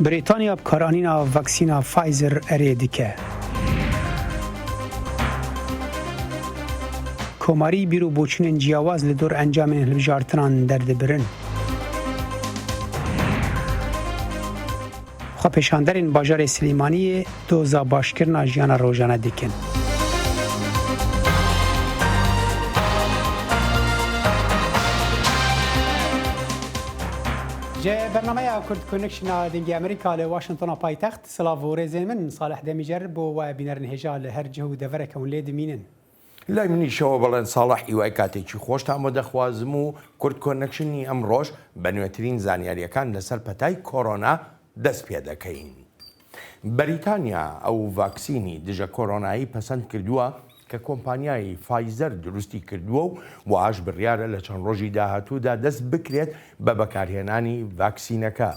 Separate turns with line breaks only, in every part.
بریتانیا بکارانینا واکسینا فایزر اریدیکه. کوماری بیرو بوچنین جیاواز لدور انجام هلبجارتنان درد برن. خو پیشاندرین باجار سلیمانی دوزا باشکرنا جیانا روزانه دیکن. جه برنامه کرد کنکشن دنگی امریکا ل واشنطن پایتخت سلاو و رزین من صالح دمیجر بو و بینرن هجال هر جهو دفره کون لید مینن.
لای منی شو بلند صالح ایوای کاتی چی خوش تا مده خوازمو کرد کنکشنی امروز بنویترین زانیاری کان لسر پتای کرونا دست پیاده کین. بریتانیا او واکسینی دژ کرونایی پسند کردووە کە کۆمپانیای فایزەر دروستی کردووە و ئاش بڕیارە لە چەند ڕۆژی داهاتوودا دەست بکرێت بە بەکارهێنانی ڤاکسینەکە.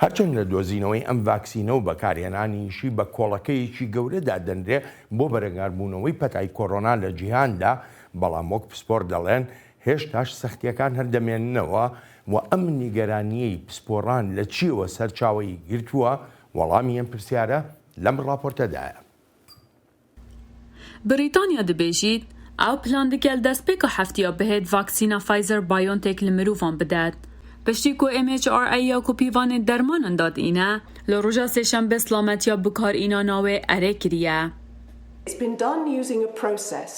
هەرچەند لە دۆزینەوەی ئەم ڤاکسینە و بەکارهێنانیشی بە کۆڵەکەیەکی گەورەدا دەنرێ بۆ بەرەنگاربوونەوەی پەتای کۆڕۆنا لە جیهاندا، بەڵام وەک پسپۆر دەڵێن هێشتاش سەختیەکان هەردەمێننەوە و ئەم نیگەرانیەی پسپۆڕان لە چیەوە سەرچاوەی گرتووە وەڵامی ئەم پرسیارە لەم ڕاپۆرتەدایە.
بریتانیا دبیجید او پلان دکل دست پیکا هفتیا بهید واکسینا فایزر بایونتک لمروفان بداد. پشتی کو MHRA یا کو پیوان درمان انداد اینه لروجا سشن به سلامتیا بکار اینا ناوه اره کریه.
It's been done using a process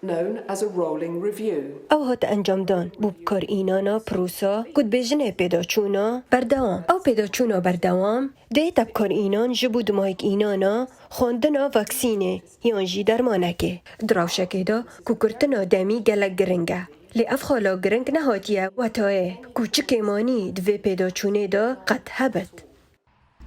known as a rolling review.
او هات انجام دان بوبکار اینانا پروسا کد بجنه پیداچونا بردوام او پیداچونا بردوام دیتا بکار اینان جبود مایک اینانا خوندنا واکسینه یان جی درمانکه دراوشکه دا کوکرتنا دمی گلک گرنگه لی افخالا گرنگ نهاتیه و تایه کوچک مانی دوی پیداچونه دا قد هبت.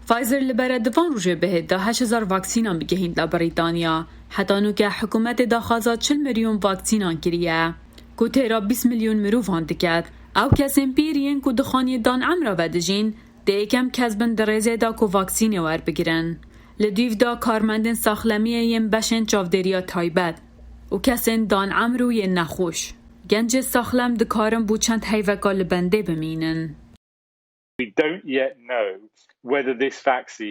فایزر لبره دوان روژه بهید دا 8,000 واکسینان بگهیند لبریتانیا حتی نو که حکومت دا خوازاد 40 میلیون واکسینان کریه که تیرا 20 میلیون مروفان دکد او کسیم پیرین که دخانی دان عمرا ودجین ده ایکم کسبن درزه دا که واکسینی ور بگیرن لدیو دا کارمندن ساخلمیه یم بشن چاودریا تایبت و کسین دان عمرو ین نخوش گنج ساخلم دکارم بو چند حیوکا لبنده بمینن.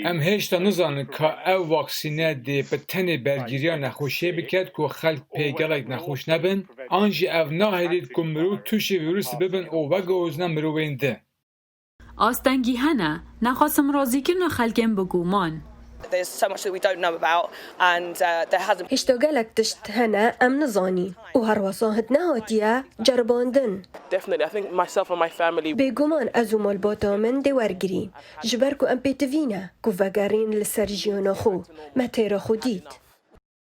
ام هیچ تا نزانن که او واکسینه دی به تن برگیریا نخوشی بکرد که خلق پیگلک نخوش نبن آنجی او ناهیدید که مرو توش ویروس ببن او وگوزنه مرو بینده.
آستنگی هنه نخواستم رازی کنه خلقم بگومان.
There's so much that we don't know about and there hasn't
هشتا گلک تشت هنه ام نزانی و هر واساهد نهاتیه جرباندن.
Definitely, I think myself and my family
بگومان از اومال باتا من دیورگرین جبر کو ام پیتوینه کو وگرین لسرجیانا خو متیرا خودید.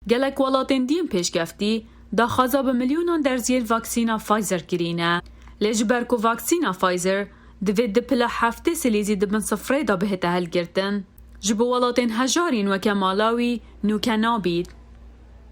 گلک ولاتین دیم پیش گفتی دا خوازا به میلیونان درزیل واکسینا فایزر گرینه لجبر کو واکسینا فایزر دوید دپلا هفته سلیزی دبن صفره دا بهت هل گرتن جبو ولاتین هجارین و کمالاوی نوکنابید.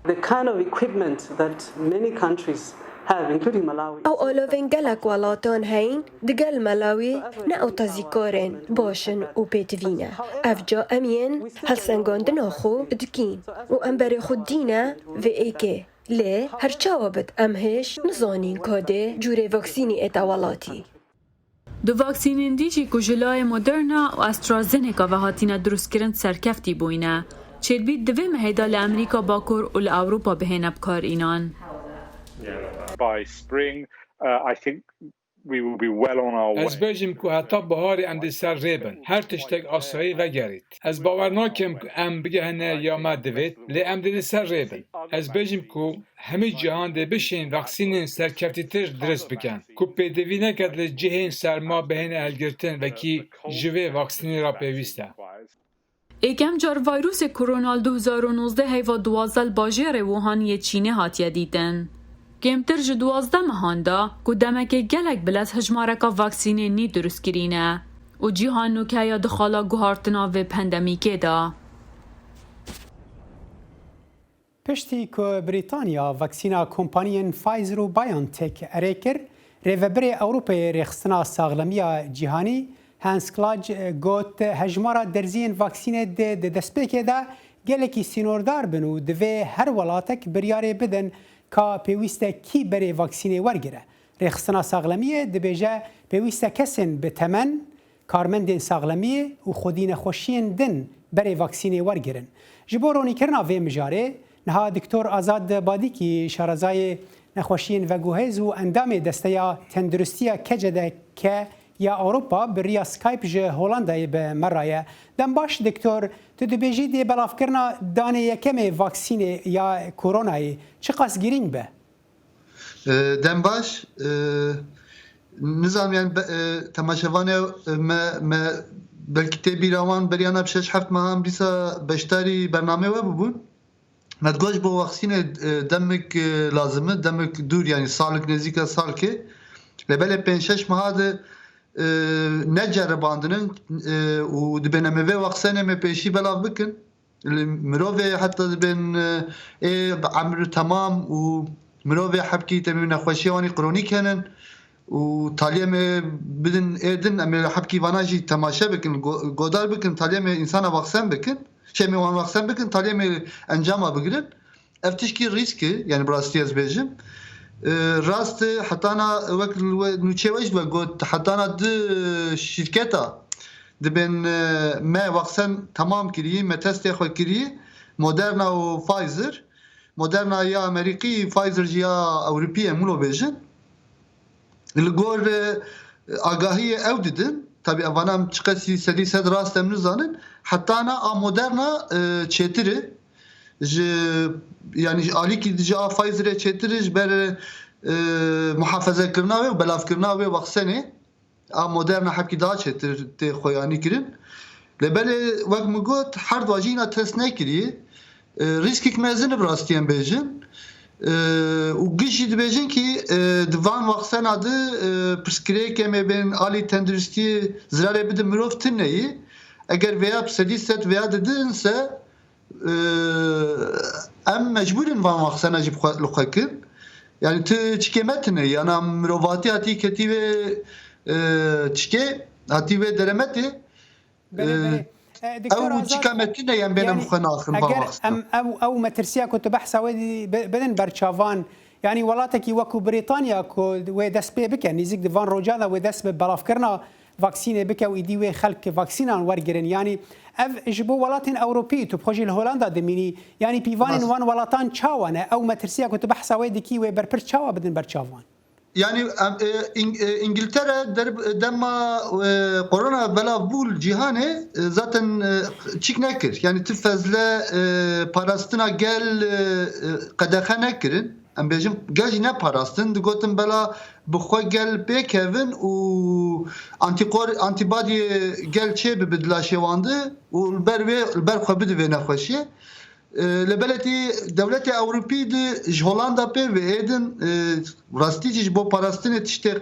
The kind of equipment that many countries have, including Malawi.
او آلاوین گلک ولاتان هین دگل ملاوی نه او تازیکارن باشن و پیتوینه افجا امین هل سنگاندن آخو دکین و ام بری خود دینه و ایکه لی هر چاوابد امهش نزانین کاده جوره واکسینی اتوالاتی.
دو واکسینین دیجی کجلای مدرنا و استرازنیکا و هاتینا دروست کرند سرکفتی بوینه چید بید دوی مهیدا لامریکا باکور و لأوروپا بهین بکار اینان.
از بیجیم که حتی بهاری ام دی سر ریبن هر تشتگ آسایی وگرید از باورناکم که ام بگهنه یا ما دوید لی ام دی سر ریبن از بیجیم که همه جهان دی بشین واکسینین سرکفتی تر درست بکن که پیدوی نکد لی جهین سرما بهین الگرتن و کی جوه واکسینی را پیوسته.
ایکم جار ویروس کرونا 2019 هیوا 12 باجر ووهان چینه هاتیه دیدن. کمتر جو 12 مهاندا که دمک گلک بلد هجمارکا واکسینی نی درست کرینه و جیهان نوکه یا دخالا گوهارتنا و پندمیکه دا.
پشتی که بریتانیا واکسینا کمپانین فایزر و بایونتک اریکر ریوبری اوروپای رخصنا ساغلمیا جیهانی هانس کلاج گوت هجمارا درزین واکسینه ده دسپیکه ده گلکی سینوردار بنو دوی هر ولاتک بریاره بدن که پیوسته کی بری واکسینه ورگره. رخصنا ساغلمیه دبیجه پیوسته کسین به تمن کارمندên ساغلمیê û xwedînexweşiyên din berê vaksînê wergirin. Ji bo ronîkirina vê mijarê, niha Diktor Azad Badîkî şarazayê nexweşiyên veguhêz û endamê desteya tendurustiya KCDK ya Awropa bi riya Skype ji Holandayê bi meraye. Dem baş Diktor, tu dibêjî dê belavkirina danê yekemê vaksînê ya koronayê çi qas girîng be?
Dem baş nizam yani temaşevanê me belkî tê bîrawan beryana 6-7 mehan dîsa beşdarî bername we bibûn. Me digoş bo vaksînê demek lazim e, demek dûr yani salek nêzîka salkê. Lebelê 5-6 meha de neceribandinin û dibên em vê vaksînê me pêşî belav bikin. Mirovê heta dibên emr temam û mirovê hepkî temî nexweşiya wanî kronîk henin û taliyê me bidin êdin em ê hepkî vana jî temaşe bikin godar bikin taliyê me însana vaksen bikin şemê wan vaksen bikin taliyê me encama bigirin ev tişkî rîsk e yani bi rastî ez bêjim rast hetana wek nûçê we jî ve got hetana di şîrketa dibên me vaksen temam kirî me testê xwe kirî Moderna û Pfizer Moderna ya Amerîkî Pfizer jî ya Ewropî em wilo bêjin li gor agahiyê ew didin tabii evanam çi qesî sedî sed rast em nizanin hetana a Moderna çêtir e ji yani alîkî ji a Pfizerê çêtir e ji ber muhafezekirina wê û belavkirina wê vaksenê a Moderna hepkî daha çêtir tê xweyanî kirin lebelê wek min got her dwajîna test nekiriye riskek mezin bi rastî em bêjin û gişî dibêjin ki divan vaksena de pirsgirêkê me bên alî tenduristiyê zirarê bidin mirov tineyî eger vêya sedî sed vêya didinse em mecbûrin van vaksena jî li xwe kin yani tu çikê me tineyî yana mirovatî hatî ketî vê çikê hatî vê deremetê ew çika me tineyî bên em xwe naxin van vaksena
ew metirsiya ku tu behsa wê bidin berçavan yani welatekî wekû Brîtanya ku wê dest pê bike nêzik di van roja da wê dest bi belavkirina vaksînê bike û îdî wê xelk vaksînan wergirin yani ev ji bo welatên Ewropî tu xwe jî li Holanda dimînî yani pîvanên wan welatan çawa ne ew metirsiya ku tu behsa wê dikî wê berpir çawa bidin berçavan
yani İngiltere dema korona belav bû cîhanê zaten çîk nekir yani tu fezle parastina gel qedexe nekirin em bêjin gel jî ne parastin digotin bela bi xwe gel pêkevin û antîbadiyê gel çê bibe dila şêwandî û li ber xwe bide vê nexweşiyê Lebeletî devletê Ewropî de ji Holanda pê vê êdin rastî jî ji bo parastinê tiştê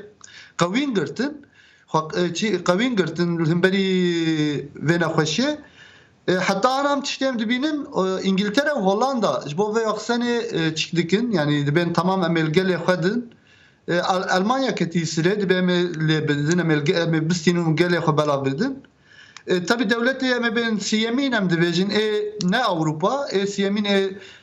qewîn girtin qewîn girtin hemberî vê nexweşiyê heta anam tiştêm dibînin İngiltere û Holanda ji bo vê vaksenê çîk dikin yani dibên temam em ê gelê xwe din Almanya ketî sirê dibe em lê bidin em ê bistînin û gelê xwe belav bidin tabii devletê em bên siyemîn em dibêjin ne Awropa siyemîn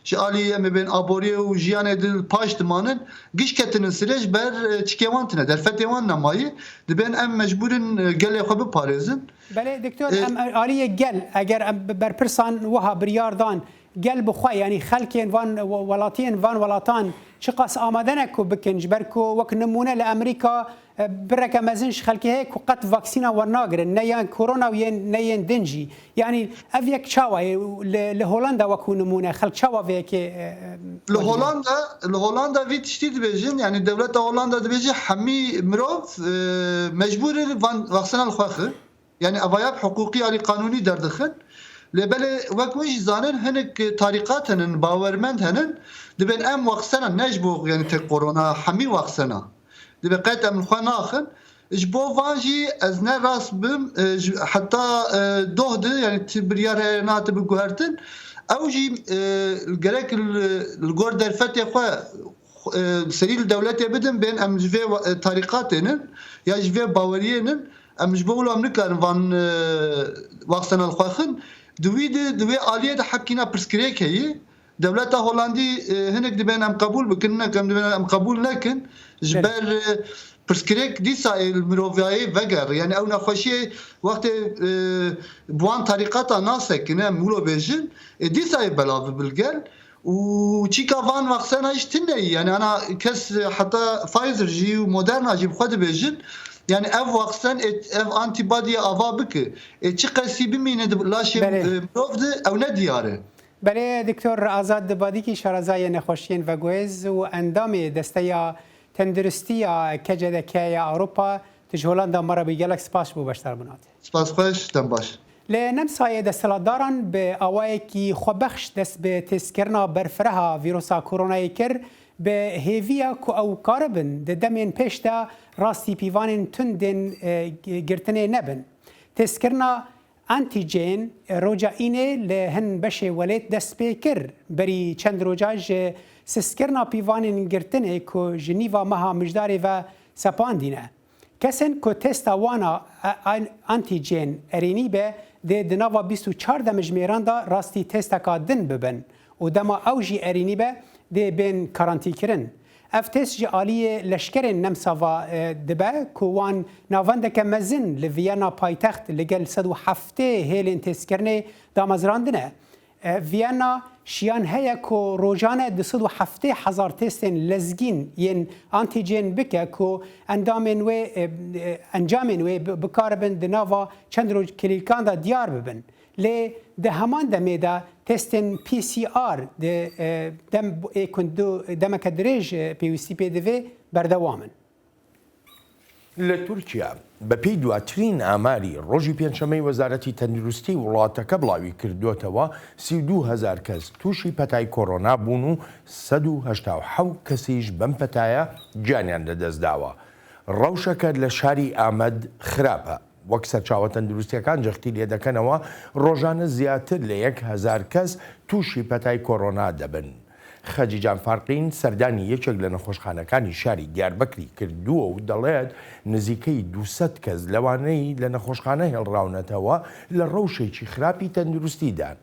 ji alî em bên aboriyê û jiyanê di paş dimanin giş ketinin sirê ji ber çikê wan tune derfetê wan nemayî dibên em mecbûrin gelê xwe biparêzin
belê Diktor em alîye gel eger em berpirsan wiha biryardan gel bixwe yani xelkên van welatiyên van welatan çi qas amade ne ku bikin ji ber ku wek nimûne li Amerîka bireke mezin ji xelkê heye ku qet vaksîna wernagirin ne yan korona ne yên din jî yani ev yek çawa ye li Holanda wekû nimûne xelk çawa vêyekê
li Holanda vî tiştî dibêjin yani devleta Holanda dibêje hemî mirov mecbûr e van vaksîna li xwe xwe yani evayab hukukî alî qanûnî derdixin Lebelê wek wê jî zanin hinek tarîqat henin bawermend henin dibên em vaksena ne ji bo yani tek korona hemî vaksena dibe qet em xwe naxin ji bo van jî ez ne rast bim heta doh di yani ti biryar heye nate biguhertin ew jî gerek li gor derfetê xwe serî li devletê bidin bên em ji vê tarîqatênin ya ji vê baweriyênin em ji bo wilo em nikarin van vaksena li xwe xin Divê aliyê de hekîna pirsgirêkeyî devleta Holandî hinek dibên em qebûl bikin nekin dibên em qebûl nekin ji ber پرسکرێک دیسا مرۆڤایی vەگەڕ یعنی ئەو نەخۆشیە وەختێ بوان تاریقەتا ناسەکنە مولۆ بێژن دیسایە بەلاو بلگەل و چیکا وان وەخسەنا هیچ تنەیی یعنی ئەنا کەس حتا فایزر جی و مۆدەرنا جی بخوا دەبێژن yani ev vaksen ev antibodiye ava bike çi qesî bimîne laşê mirov de ew ne diyare.
Belê Diktor Azad Dibadîkî şarazayê nexweşiyên vegwêz û endamê desteya tenduristiya KCDK'ya Avropa ji Holanda mara bi gelek spas bû beşdar binate.
Spasxweş dem baş.
Li Nemsayê desthilatdaran bi awayekî xwebexş dest bi têzkirina berfireha vîrusa koronayê kir bi hêviya ku ew karibin di demên pêş de rastî pîvanên tundên girtinê nebin. Têzkirina antijen roja înê li hin beşê welêt dest pê kir. Berî çend roja ji siskirina pîvanên girtinê ku ji nîva meha mijdarê ve sepandîne. Kesên ku testa wana antijen erênî be dê di nava 24 demijmêran da rastî testeka din bibin û dema ew jî erênî be dê bên karantîkirin. Ev test ji aliyê leşkerên Nemsava dibe ku wan navendeke mezin li Viyana paytext li gel 107 hêlên testkirinê damezrandine. Viyana şiyan heye ku rojane 270,000 testên lezgîn yên antijen bike ku encamên wê bikaribin di nava çend roj kilîkan da diyar bibin. Lê di heman demê de testên PCR demeke dirêj pêwîstî pê divê berdewam in.
Li Tirkiye bi pêy duatirîn amarî rojî pênçemeyê Wezaretî Tenduristî welateke bilavî kiriyotewa 32,000 kes tûşî petayê korona bûn û 187 kesî ji bem petaya caniyan li dest dawa. Rewşeke li şarî Amed xirab e. Wek serçawa tenduristiyekan cextî lê dekenewa rojane ziyadtir li 1,000 kes tûşî petayê korona dibin. Xecîcan Farqîn serdanî yekek li nexweşxanekânî şarî Diyarbekirî kirduwe û dەڵێت nizîkەی 200 kes lewaneyî li nexweşxane hêlrawnetewa li rewşekî xirapî tenduristî dan.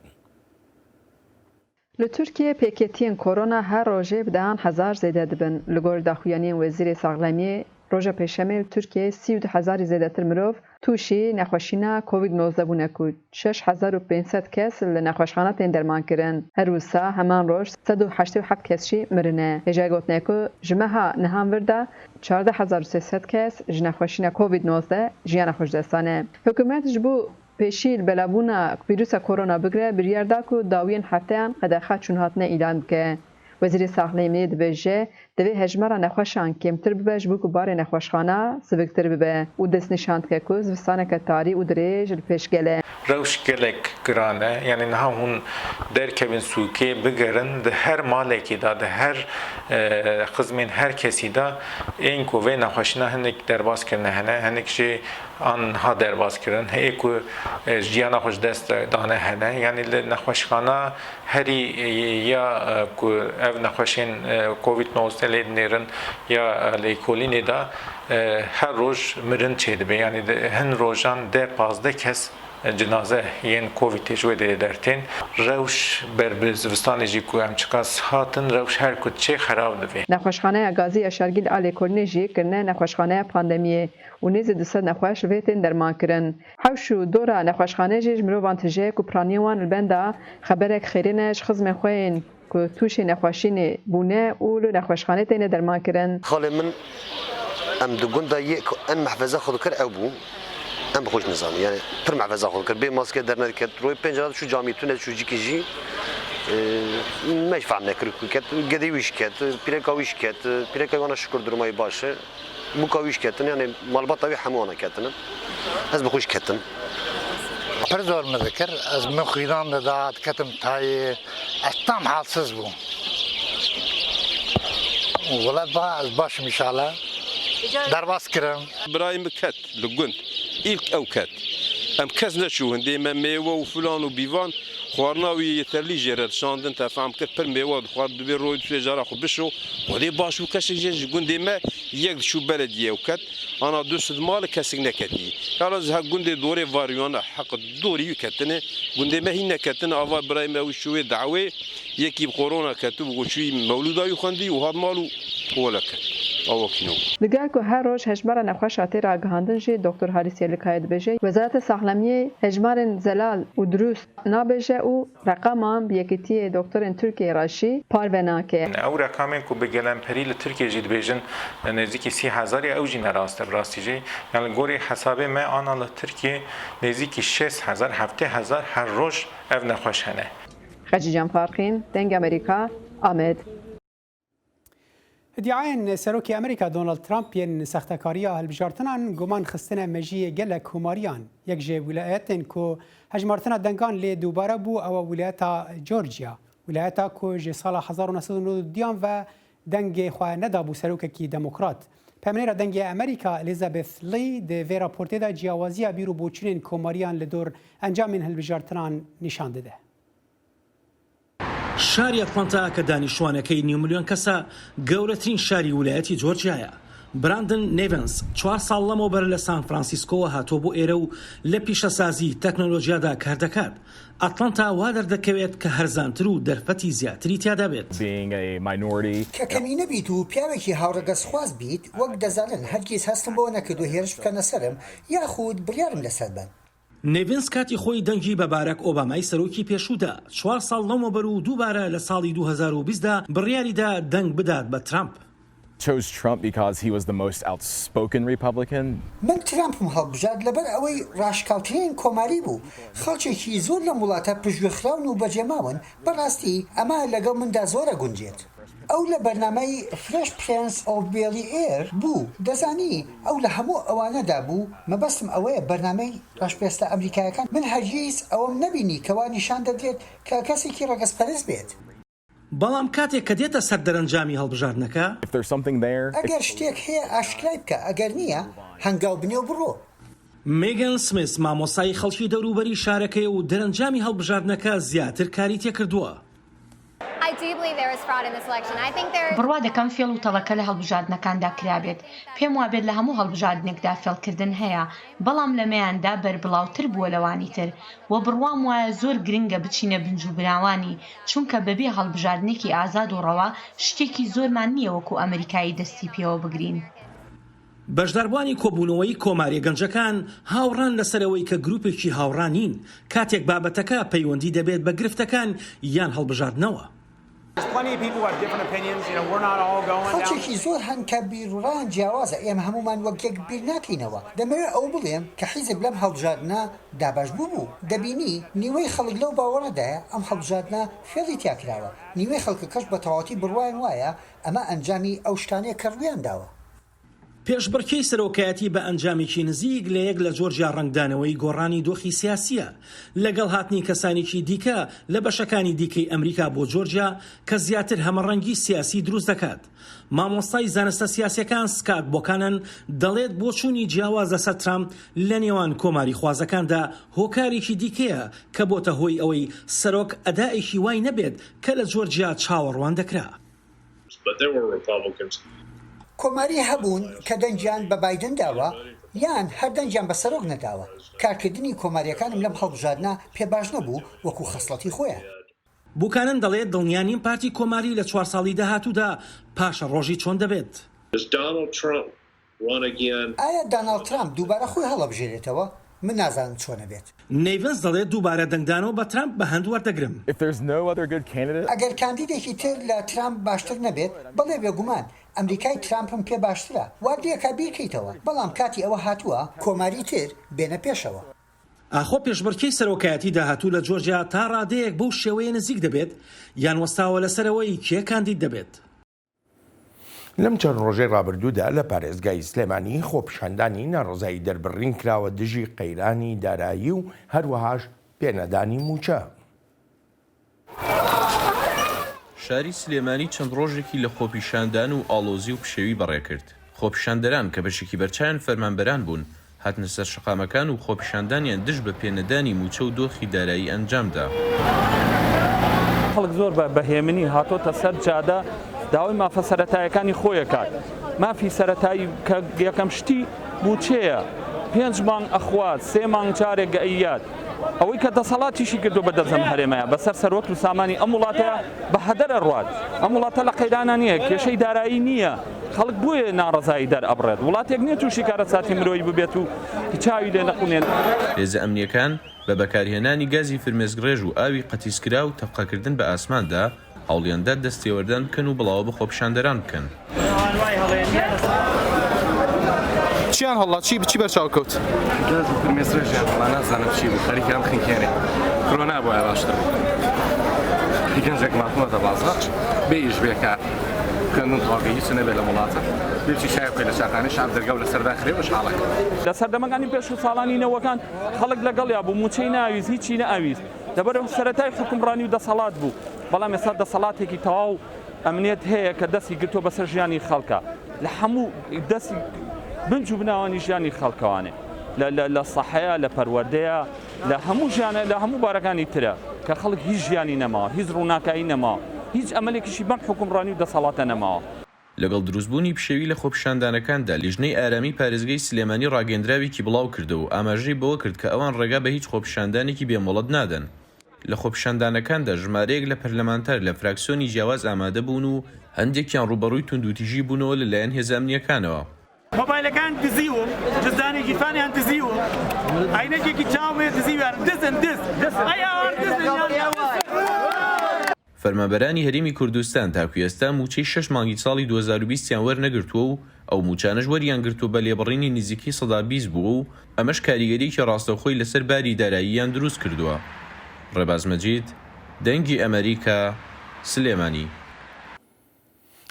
Li Tirkiye pêketiyên korona her rojê bi dehan hezar zêde dibin. Li gor daxuyaniyên Wezîrê Saxlemiyê roja pêşemê li Tirkiyeyê 32,000 zêdetir mirov tûşî nexweşîna Covid-19 bûne ku 6,500 kes li nexweşxanatên derman kirin. Her wisa heman roj 187 kes jî mirine. Hêja gotinê ku ji meha nihan vir de 14,300 kes ji nexweşîna Covid-19 jiyana xwe ji destan e. Hikûmet ji bo pêşî li belavbûna vîrusa korona bigire biryar da ku dawiyên hefteyan qedexa çûn hatine îlan bike. Wezîrê Saxlemiyê dibêje divê hejmara nexweşan kêmtir bibe ji bo ku barê nexweşxana siviktir bibe û destnîşan dike ku zivistaneke tarî û dirêj li pêş gele.
Rewş gelek giran e yani niha hûn derkevin sûkê bigerin di her malekî da di her xizmên her kesî da ên ku vê nexweşîna hinek derbas kirine hene hinek jî an ha derbas kirin hê ku jiyana xwe ji dest dane hene yani li nexweşxana herî ya ku ev nexweşên Covid-19 lê dinêrin ya lêkolînê da her roj mirin çê dibe yani hin rojan dê 15 kes cenaze yên Covidê ji wê dê dertên rewş ber bi zivistanê jî ku em çiqas hatin rewş her ku çê xerab dibe.
Nexweşxaneya Gazî ya Şergîl a lêkolînê jî kirine nexweşxaneya pandemiyê û nêzî 200 nexweş vê tên derman kirin. Hewş û dora nexweşxanê jî ji mirovan tije ku piraniyên wan li benda xeberek xêrî ne ji xizmên xwe yên ku tûşê nexweşînê bûne û li nexweşxanê tên derman kirin.
Xalê min em di gunda yê ku em mehfeza xwe dikir ew bû em bixweş nizanî yani pir mehfeza xwe dikir bê maske dernediket royê pênc şu camî tune çûcikî jî me ji fehm nekir ku ket gedê wî ji ket pîreka wî ji ket pîreka wana şikur durmayê baş e bûka wî ji ketin yani malbata wî hemû wana ketinin ez bixweş ketim.
Pir zor me dikir ez min xîran da diketim tayê ez tam halsiz bûm. Welat ez başim inşallah derbas kirim.
Birayê me ket li gund ilk ew ket em kes neçû hindê me mêwe û filan û bîvan xwarina wî yeterlî jê re dişandin te fehm kir pir mêwe dixwar divê roy dû jara xwe bişo xwedê baş û kesek jê ji gundê me yek dişû belediyê ew ket ana du sid malê kesek neketî ya ji her gundê dorê varyona heq dorî wî ketine gundê me hîn neketine ava birayê me wî şûwê dawê yekî bi korona ketû bi goçûyî mewlûda wî xwendî û hat mal û weleket. ئەوەکینەوە
لەگەڵ و هەر ڕۆژ هەژمارە نەخۆشە ڕاگەهاندن ژێ دکتۆر هاریسیە لەکایە دەبێژێ وەزارەتە ساغلەمیە هەژمارن زەلال و دروست نابێژە و ڕقامان بەیەکێتیە دکتۆرên Tirkiye راشی پارڤە ناکە.
ئەو ڕقامێک و بەگەلەمپەری لە تورکیەژی دەبێژن نزیکی 30,000 ئەوژی نەڕاستە بڕاستیژێ یان گۆری حسابێ مە ئانا لە تورکیە نزیکی 6,000 7,000 هەر ڕۆژ ئەو نەخۆش هەنە.
خەجیجان فارقین دەنگ ئەمریکا ئامێد.
ادعاین سەرۆکی ئەمریکا دۆناڵد ترامپیان سەختەکاریە هەڵبژارتنان گومان خستنە مەژیە gelek کوماریان یەک جێ ویلایەتên ku hejmartina dengan lê dubare bû ew wilayeta Georgia wilayeta ku ji sala 1992 ve dengê xwe nedabû serokekî demokrat. Pemnêra dengê Amerîka Elizabeth Lee di vê raportê de ciyawaziya bîrûbûçûnên komariyan li dor encamên hilbijartinan nîşan dide.
شاری ئەتلانتا کە دانیشتوانەکەی نیو ملیۆن کەسە گەورەترین شاری ویلایەتی جۆرجیایە. براندن نیڤنس 4 ساڵ لەمەوبەر لە سان فرانسیسکۆوە هاتۆ بۆ ئێرە و لە پیشەسازی تەکنۆلۆژیادا کار دەکات. ئەتلانتا وا دەردەکەوێت کە هەرزانتر و دەرفەتی زیاتری تیادا بێت.
کە کەمی نەبیت و پیاوێکی هاوڕەگەزخواز بیت وەک دەزانن هەرگیز هەستم بۆ نەکردو هێرش بکەنە سەرم یاخود بڕیارم لەسەر بن.
نیڤنس کاتی خۆی دەنگی بە بارەک ئۆبامای سەرۆکی پێشوودا 4 ساڵ لەمەوبەر و دووبارە لە ساڵی 2020دا بڕیاریدا دەنگ بدات بە ترامپ.
chose Trump because he was the most outspoken Republican.
من ترامپم هەڵبژارد لەبەر ئەوەی ڕاشکاوترین کۆماری بوو. خەڵکێکی زۆر لە وڵاتە پژوێخراون و بەجێماون بەڕاستی ئەمە لەگەڵ مندا زۆرە گونجێت. ئەو لە بەرنامەی فرێش پرنس ئۆف بیلی ئێر بوو دەزانی ئەو لە هەموو ئەوانەدا بوو مەبەستم ئەوەیە بەرنامەی ڕاشپێستە ئەمریکایەکان من هەرگیز ئەوەم نەبینی کەوا نیشان دەدرێت کە کەسێکی ڕەگەزپەرست بێت.
بەڵام کاتێک کە دێتە سەر دەرەنجامی هەڵبژاردنەکە
ئەگەر شتێک هەیە ئاشکرای بکە ئەگەر نییە هەنگاو بنێ و بڕۆ.
میگن سمیس مامۆستای خەڵکی دەوروبەری شارەکەی و دەرەنجامی هەڵبژاردنەکە زیاتر کاری تێکردووە.
بڕوا دەکەم فێڵ و تەڵەکە لە هەڵبژاردنەکاندا کرابێت. پێم وابێت لە هەموو هەڵبژاردنێکدا فێڵکردن هەیە بەڵام لەمەیاندا بەربڵاوتر بووە لەوانی تر و بڕوام وایە زۆر گرنگە بچینە بنج و براوانی چونکە بەبێ هەڵبژاردنێکی ئازاد و ڕەوا شتێکی زۆرمان نییە وەکو ئەمریکایی دەستی پێوە بگرین.
بەشداربوانی کۆبوونەوەی کۆماریە گەنجەکان هاوڕان لەسەرەوەی کە گروپێکی هاوڕانین کاتێک بابەتەکە پەیوەندی دەبێت بە گرفتەکان یان هەڵبژاردنەوە.
خەڵکێکی زۆر هەن کە بیرڕان جیاوازە ئێمە هەمومان وەک یەک بیر ناکەینەوە دەمەوێت ئەو بڵێم کە حیزب لەم هەڵبژاردنە دابش بوو دەبینی نیوەی خەڵک لەو باوەڕەدایە ئەم هەڵبژاردنە فێڵی تیاکراوە نیوەی خەڵکەکەش بە تەواوەتی بڕوایان وایە ئەمە ئەنجامی ئەو شتانەیە کە ڕوویان داوە.
پێشبڕکێی سەرۆکایەتی بە ئەنجامێکی نزیک لە یەک لە جۆرجیا ڕنگدانەوەی گۆڕانی دۆخی سیاسیە لەگەڵ هاتنی کەسانێکی دیکە لە بەشەکانی دیکەی ئەمریکا بۆ جۆرجیا کە زیاتر هەمەڕەنگی سیاسی دروست دەکات. مامۆستای زانستە سیاسەکان سکات بۆکانن دەڵێت بۆچوونی جیاوازە سەر ترامپ لە نێوان کۆماری خوازەکاندا هۆکارێکی دیکەیە کە بۆتە هۆی ئەوەی سەرۆک ئەدائێکی وای نەبێت کە لە جۆرجیا چاوەڕوان دەکرا.
کۆماری هەبوون کە دەنجیان بە بایدن داوە یان هەر دەنجیان بە سەرۆک نەداوە. کارکردنی کۆماریەکانم لەم هەڵبژاردنە پێ باش نەبوو وەکو خەسڵەتی خۆیان.
بووکانن دەڵێت دڵنیانین پارتی کۆماری لە 4 ساڵی داهاتوودا پاشە ڕۆژی چۆن دەبێت.
ئایا داناڵد ترامپ دووبارە خۆی هەڵەبژێرێتەوە؟ من نازانم چۆنە بێت.
نیڤنس دەڵێت دووبارە دەنگدانەوە بە ترامپ بە هەند وەردەگرم.
ئەگەر کاندیدێکی تر لە ترامپ باشتر نەبێت بەڵێ بێگومان ئەمریکای ترامپم پێ باشترە واردەیەکە بیرکەیتەوە بەڵام کاتی ئەوە هاتووە کۆماری تر بێنە پێشەوە.
ئاخۆ پێشبڕکێی سەرۆکایەتی داهاتوو لە جۆرجیا تا ڕادەیەک بەو شێوەیە نزیک دەبێت یان وەستاوە لەسەرەوەی کێ کاندید دەبێت.
لەم چەند ڕۆژەی ڕابردوودا لە پارێزگای سلێمانی خۆپیشاندانی ناڕزایی دەربڕین کراوە دژی قەیرانی دارایی و هەروەهاش پێنەدانی موچە.
شاری سلێمانی چەند ڕۆژێکی لە خۆپیشاندان و ئاڵۆزی و پشێوی بەڕێکرد. خۆپیشاندەران کە بەشێکی بەرچایان فەرمانبەران بوون هاتنە سەر شەقامەکان و خۆپیشاندانیان دژ بە پێنەدانی موچە و دۆخی دارایی ئەنجامدا.
خەڵک زۆر بە بەهێمنی هاتۆتە سەر جادە داوای مافە سەرەتایەکانی خۆیەکات. مافی سەرەتایی کە یەکەم شتی موچەیە 5 مانگ ئەخوات 3 مانگ جارێک گەئیات ئەوەی کە دەسەڵاتیشی کردو بە دەزەم هەرێمەیە بەسەر سەرۆت و سامانی ئەم وڵاتەیە بە هەدەرە ڕوات ئەم وڵاتە لە قەیرانە نییە کێشەی دارایی نییە خەڵک بۆیە ناڕزایی دەرئەبڕێت وڵاتێک نییە تووشی کارەساتی مرۆیی ببێت و چاوی لێ نەقونێن
هێزە ئەمنیەکان بە بەکارهێنانی گازی فرمێسگڕێژ و ئاوی قەتیسکرا و تەبقەکردن بە ئاسماندا هەوڵیاندا دەستێوەردان بکەن و بڵاوە بە خۆپیشاندەران بکەن
چیان هەڵا چی بچی بەرچاو کەوت
گاز و فرمێسگڕێژیان هەڵا نازانم چی بوو خەریکی ئەم خینکێنێ کۆرۆنا بۆیە باشتر گەنجێک ماتمەتە بازڕەش بێ ئیش بێکار کەنون تەواقعی هیچ نەبێت لە وڵاتە بێکی شای بکەیت لە شاخانەی شاب دەرگا و لەسەر داخرێ بەش حاڵەکە
لە سەردەمەکانی پێش و ساڵانی نەوەکان خەڵک لەگەڵیا بوو موچەی ناویست هیچی نەئاویست لەبەرەوە سەرەتای حکومڕانی و دەسەڵات بوو بەڵام ئێستا دەسەڵاتێکی تەواو ئەمنیەت هەیە کە دەستی گرتووە بەسەر ژیانی خەڵکە لە هەموو دەستی بنج و بناوانی ژیانی خەڵکەوانێ لە سەحەیە لە پەروەردەیە لە هەموو ژیانە لە هەموو بارەکانی ترە کە خەڵک هیچ ژیانی نەماوە هیچ ڕووناکایی نەماوە هیچ ئەمەلێکیشی بەم حکومڕانی و دەسەڵاتە نەماوە
لەگەڵ دروستبوونی پشەوی لە خۆپیشاندانەکاندا لیژنەی ئارامی پارێزگای سلێمانی ڕاگەندراوێکی بڵاو کردەوە و ئاماژەی بەوە کرد کە ئەوان ڕێگا بە هیچ خۆپیشاندانێکی بێموڵەت نادەن لە خۆپیشاندانەکاندا ژمارەیەک لە پەرلەمانتەر لە فراکسیۆنی جیاواز ئامادە بوون و هەندێکیان ڕوبەڕووی توندوتیژی بوونەوە لەلایەن هێزە ئەمنیەکانەوە
مۆبایلەکان دزیوە جزدانی گیرفانیان دزیوە عینەکێکی چاوێ دزیویان دزن
فەرمانبەرانی هەرێمی کوردستان تاکو ئێستا موچەی 6 مانگی ساڵی 2020یان وەرنەگرتووە و ئەو موچانەش وەریان گرتووە بە لێبڕینی نزیکی 120 بووە و ئەمەش کاریگەریەکی ڕاستەوخۆی لەسەر باری داراییان دروست کردووە. ڕێباز مەجید، دەنگی ئەمریکا، سلێمانی.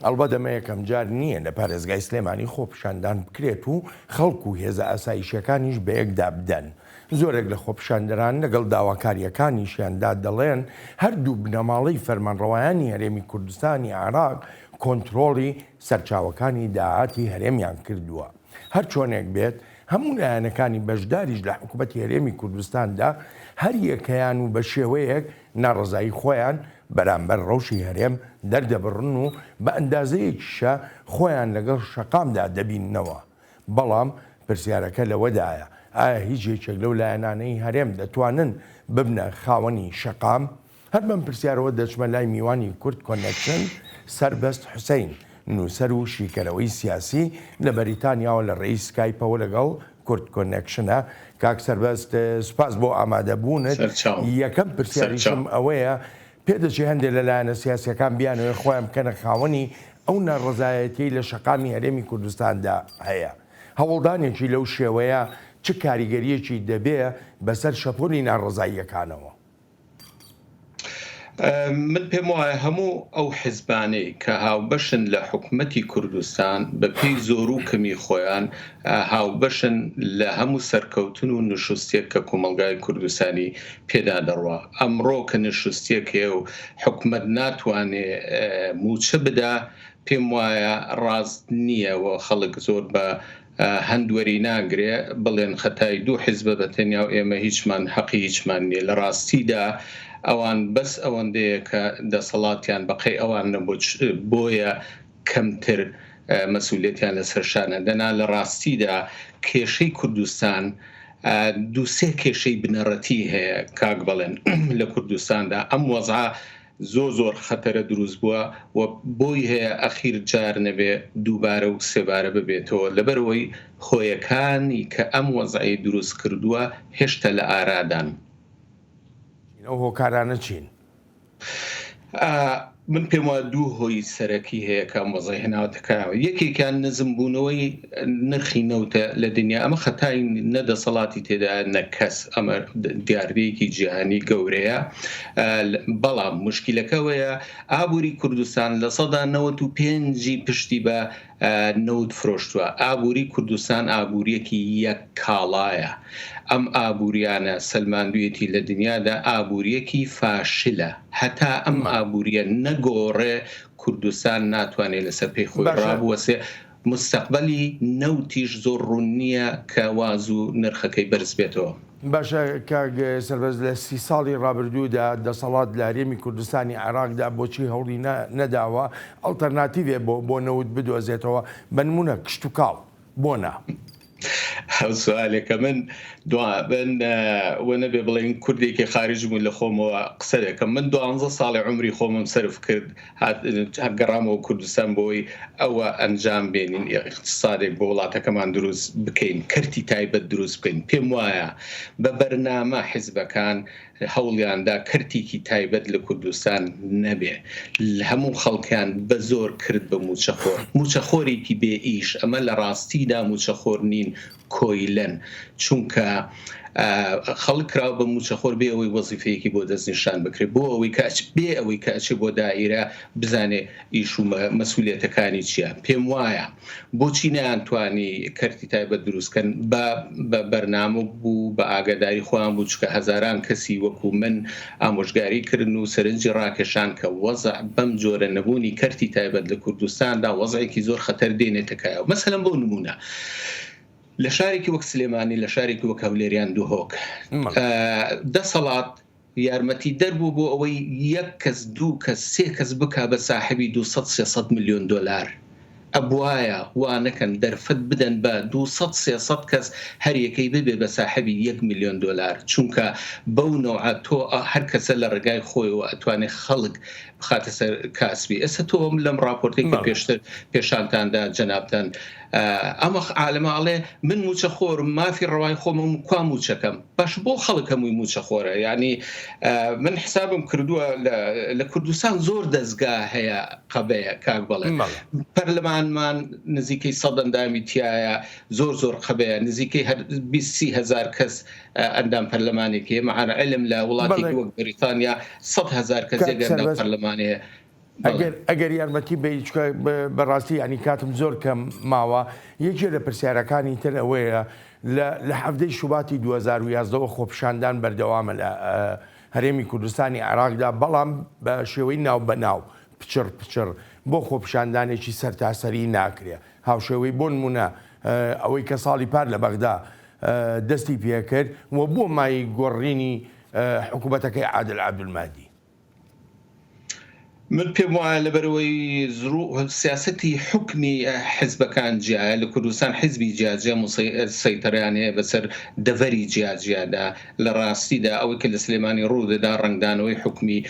ئەڵبەت ئەمە یەکەم جار نییە لە پارێزگای سلێمانی خۆپیشاندان بکرێت و خەڵک و هێزە ئاسایشیەکانیش بە یەکدا بدەن. زۆرێک لە خۆپیشاندەران لەگەڵ داواکاریەکانیشیاندا دەڵێن هەردوو بنەماڵەی فەرمانڕەوایانی هەرێمی کوردستانی عێراق کۆنتڕۆڵی سەرچاوەکانی داهاتی هەرێمیان کردووە. هەر چۆنێک بێت هەموو لایەنەکانی بەشداریش لە حکوومەتی هەرێمی کوردستاندا هەر یەکەیان و بە شێوەیەک ناڕزایی خۆیان بەرامبەر ڕەوشی هەرێم دەردەبڕن و بە ئەندازەیەکیشە خۆیان لەگەڵ شەقامدا دەبینەوە. بەڵام پرسیارەکە لەوەدایە ئایا هیچ یەکێک لەو لایەنانەی هەرێم دەتوانن ببنە خاوەنی شەقام؟ هەر بەم پرسیارەوە دەچمە لای میوانی کورد کۆنێکشن سەربەست حوسەین نووسەر و شیکەرەوەی سیاسی لە بەریتانیاوە لە ڕێی سکایپەوە لەگەڵ کورد کۆنێکشنە. کاک سەربەست سوپاس بۆ ئامادەبوونت. یەکەم پرسیاریشم ئەوەیە پێدەچێت هەندێک لەلایەنە سیاسیەکان بیانەوەی خۆیان بکەنە خاوەنی ئەو ناڕزایەتی لە شەقامی هەرێمی کوردستاندا هەیە. هەوڵدانێکی لەو شێوەیە چ کاریگەریەکی دەبێ بەسەر شەپۆلی ناڕزاییەکانەوە؟
من پێم وایە هەموو ئەو حیزبانەی کە هاوبەشن لە حکوومەتی کوردستان بە پێی زۆر و کەمی خۆیان هاوبەشن لە هەموو سەرکەوتن و نشستێک کە کۆمەلگای کوردستانی پێدا دەڕوا. ئەمڕۆ کە نشستێک هەیە و حکوومەت ناتوانێ موچە بدا پێم وایە ڕاست نییەوە خەڵک زۆر بە هەندوەری ناگرێ بڵێن خەتای دوو حیزبە بەتەنیا و ئێمە هیچمان حەقی هیچمان نییە. لە ڕاستیدا ئەوان بەس ئەوەندەیە کە دەسەڵاتیان بەقەی ئەوان بۆیە کەمتر مەسئولیەتیان لەسەرشانە. دەنا لە ڕاستیدا کێشەی کوردستان دووسێ کێشەی بنەڕەتی هەیە کاک بڵێن لە کوردستاندا ئەم وەزعە زۆر خەتەرە دروست بووە و بۆی هەیە ئەخیر جار نەبێ دووبارە و سێبارە ببێتەوە لەبەرەوەی خۆیەکانی کە ئەم وەزعی دروست کردووە هێشتا لە ئارادان.
ئەو هۆکارانە چین؟
من پێم وایە دوو هۆی سەرەکی هەیە کە مۆزای هێناوەتەکانەوە. یەکێکیان نزمبوونەوەی نرخی نەوتە لە دنیا. ئەمە خەتای نەدەسەڵاتی تێدا نەکەس، ئەمە دیاردەیەکی جیهانی گەورەیە. بەڵام مشکلەکەوەیە ئابووری کوردستان لە 95 پشتی بە نەوت فرۆشتووە. ئابووری کوردستان ئابووریەکی یەک کاڵایە. ئەم ئابووریانە سەلماندوویەتی لە دنیادا ئابووریەکی فاشلە. هەتا ئەم ئابووریە نەگۆڕێ کوردستان ناتوانێت لەسەر پێی خۆی ڕابوەسێ. مستەقبەلی نەوتیش زۆر ڕوون نییە کە واز و نرخەکەی بەرز بێتەوە.
باشە کاک سەربەز لە 30 ساڵی ڕابردوودا دەسەڵات لە هەرێمی کوردستانی عێراقدا بۆچی هەوڵی نەداوە ئەڵتەرناتیڤێ بۆ نەوت بدۆزێتەوە؟ بە نمونە کشت و کاڵ بۆ نا؟
سوالێکە من دوابن وەنەبێ بڵێن کوردێکی خارجم و لە خۆمەوە قسە دەکەم من 12 ساڵی عمری خۆمم سرف کرد گەڕامەوە کوردستان بۆی ئەوە ئەنجام بێنین اقتصادێک بۆ وڵاتەکەمان دروست بکەین کەرتی تایبەت دروست بکەین پێم وایە بە بەرنامە حیزبەکان هەوڵیاندا کەرتێکی تایبەت لە کوردستان نەبێ هەموو خەڵکیان بە زۆر کرد بە موچەخۆرێکی بێ ئیش ئەمە لە ڕاستیدا موچەخۆر نین کۆیلەن چونکە خەڵکراوە بە موچەخۆر بێ ئەوەی وەزیفەیەکی بۆ دەستنیشان بکرێت بۆ ئەوەی بێ ئەوەی کە ئەچێ بۆ دائیرە بزانێ ئیش و مەسئولیەتەکانی چییە پێم وایە بۆچی نەیانتوانی کەرتی تایبەت دروستکەن بە بەرنامە بوو بە ئاگاداری خۆیان بوو چکە هەزاران کەسی وەکو من ئامۆژگاری کردن و سەرنجی ڕاکێشان کە وەزع بەم جۆرە نەبوونی کەرتی تایبەت لە کوردستاندا وەزعێکی زۆر خەتەر دێنێتەکایەوە مەسەلەن بۆ نمونە لە شارێکی وەک سلێمانی لە شارێکی وەک هەولێریان دووهۆک دەسەڵات یارمەتی دەربوو بۆ ئەوەی یەک کەس دوو کەس سێ کەس بکا بە ساحبی 200-300 میلیۆن دلار ئەبوایە وانەکەن دەرفەت بدەن بە 200-300 کەس هەر یەکەی ببێ بە ساحبی 1 میلیۆن دلار چونکە بەو نەوعە تۆ هەر کەسە لە ڕێگای خۆیەوە ئەتوانێت خەڵک بخاتە سەر کاسبی ئێستا تۆم لەم راپۆرتێکی پێشتر پێشانتاندا جەنابتان ئەمە عالەماڵێ من موچەخۆر مافی ڕەوای خۆمم کوا موچەکەم باش بۆ خەڵک هەمووی موچەخۆرە ینی من حسابم کردووە لە کوردستان زۆر دەستگا هەیە قەبەیە کاک بڵێ پەرلەمانمان نزیکەی 100 ئەندامی تایە زۆر قەبەیە نزیکەی 20,000 کەس ئەندام پەرلەمانێکی مەعانە علم لە وڵاتێکی وەک بریتانیا 100,000 کەس ئەندام پەرلەمانەیە
ئەگەر یارمەتی بەیچکە بەڕاستی ینی کاتم زۆر کەم ماوە یەکێ لە پرسیارەکانی تر ئەوەیە لە هەفتەی شوباتی 2011 خۆپیشاندان بەردەوامە لە هەرێمی کوردستانی عێراقدا بەڵام بە شێوەی ناو بەناو پچر بۆ خۆپیشاندانێکی سەرتاسەری ناکرێ هاوشێوەی بۆ نمونە ئەوەی کە ساڵی پار لە بەغدا دەستی پێکرد و بۆ مای گۆڕینی حکوومەتەکەی عادل عەبدولمادی
من پێم وایە لەبەرەوەی سیاسەتی حکمی حیزبەکان جیایە لە کوردستان حیزبی جیاجیا سەیتەڕیان هەیە بەسەر دەڤەری جیاجیادا لە ڕاستیدا ئەوەی کە لە سلێمانی ڕوودەدا ڕنگدانەوەی حکمی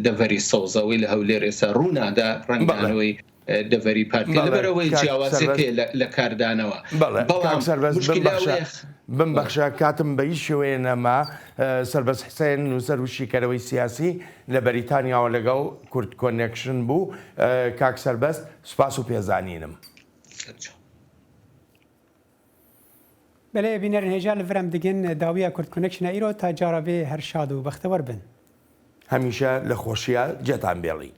دەڤەری سەوزەوەی لە هەولێر ئێستا ڕوونادا ڕنگدانەوەی دەڤەری پارتی لەبەرەوەی جیاوازی پێ لە کاردانەوە
بمبەخشە کاتم بە هیچ شوێ نەما سەربەز حسێن نووسەر و شیکەرەوەی سیاسی لە بەریتانیاوە لەگەڵ کورد کۆنێکشن بوو کاک سەربەست سوپاس و پێزانینم
بەلێ بینەرن هێژا لە ڤرم دگن داویە کورد کۆنێکشنە ئیرۆ تا جارەبێ هەر شاد و بەختەوەر بن
هەمیشە لە خۆشیە جێتان بێڵی